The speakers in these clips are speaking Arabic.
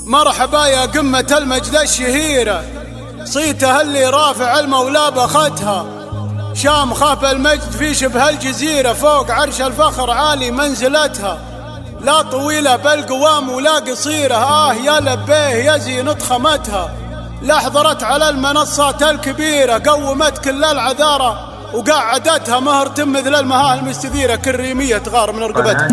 مرحبا يا قمة المجد الشهيرة، صيتها اللي رافع المولى بختها. شام خاف المجد في شبه الجزيرة، فوق عرش الفخر عالي منزلتها. لا طويلة بالقوام ولا قصيرة، يا لبيه يا زينة خمتها. لا حضرت على المنصات الكبيرة، قومت كل العذارى وقعدتها. مهرة مثل المهاه المستثيرة، كالريمية تغار من رقبتها.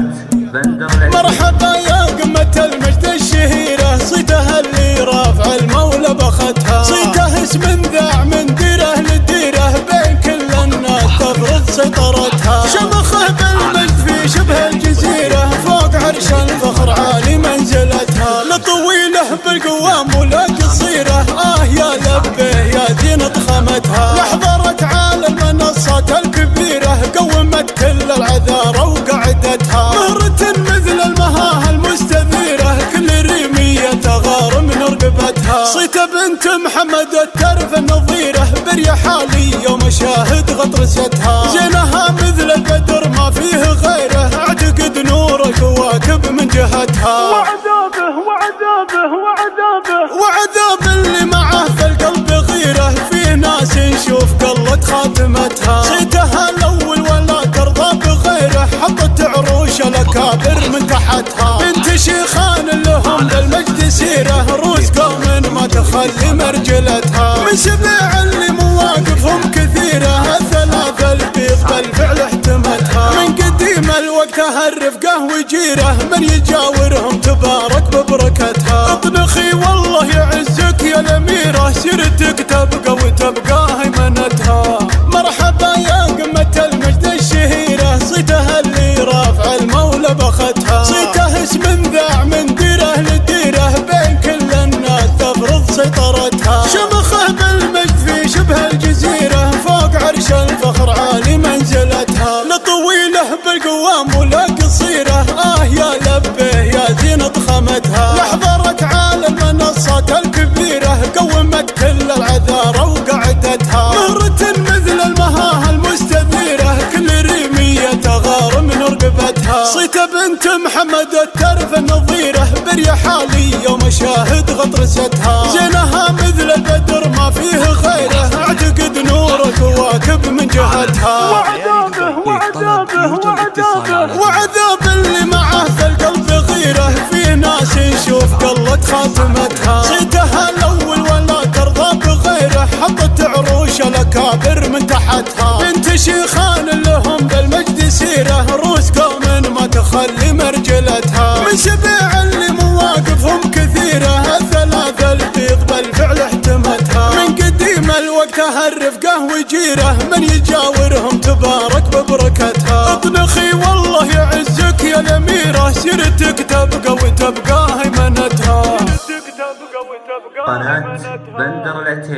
مرحبا يا قمة المجد الشهيرة، صيتها اللي رافع المولى بختها. صيتها اسم ذاع من ديره لديره، بين كل الناس تفرض سيطرتها. شمخه بالمجد في شبه الجزيرة، فوق عرش الفخر عالي منزلتها. لا طويله بالقوام ولا قصيرة، يا لبيه يا زينة خمتها. لا حضرت على المنصات الكبيرة، قومت كل العذارى وقعدتها. مهرة مثل المهاه المستثيرة، كل ريمية تغار من رقبتها. صيت بنت محمد الترف النظيرة، بريحالية ومشاهد غطرستها. زينها مثل البدر ما فيه غيره، اعتقد نور الكواكب من جهتها. وعذابه وعذابه وعذابه وعذاب اللي معه في القلب غيره، فيه ناس نشوف قلت خاتمتها. صيتها الاول ولا ترضى بغيره، حطت عروش الاكابر من تحتها. بنت شيخان لهم بالمجد سيره، رؤوس قوم ما تخلي مرجلتها. من سبع اللي مواقفهم كثيره، الثلاثه البيض بالفعل احتمتها. من قديم الوقت الرفقه وجيره، من يجاورهم تبارك ببركتها. اطنخي والله يعزك يا الاميره، سيرتك تبقى وتبقى هيمنتها. مرحبا يا قمة المجد الشهيرة، صيتها اللي رافع المولى بختها. صيتها اسم ذاع من ديره لديره، بين كل الناس تفرض سيطرتها. شمخه بالمجد في شبه الجزيرة، فوق عرش الفخر عالي منزلتها. لا طويله بالقوام ولا قصيرة، يا لبيه يا زينة خمتها. لا حضرت على المنصات الكبيرة، قومت كل العذارى وقعدتها. مهرة مثل المهاه المستثيرة، كل ريمية تغار من رقبتها. صيت بنت محمد الترف النظيرة، بريحالية ومشاهد غطرستها. زينها مثل البدر ما فيه غيره، اعتقد نور الكواكب من جهتها. وعذابه وعذابه وعذابه وعذاب اللي معه في القلب غيره، فيه ناس نشوف قلت خاتمتها. صيتها الاول ولا ترضى بغيره، حطت عروش الاكابر من تحتها. بنت شيخان لهم بالمجد سيره، رؤوس قوم ما تخلي مرجلتها. من سبع اللي مواقفهم كثيره، الثلاثه البيض بالفعل احتمتها. من قديم الوقت الرفقه وجيره، من يجاورهم تبارك ببركتها. اطنخي والله يعزك يا الاميره، سيرتك تبقى وتبقى هيمنتها. تبقى وتبقى قناة بندر العتيبي.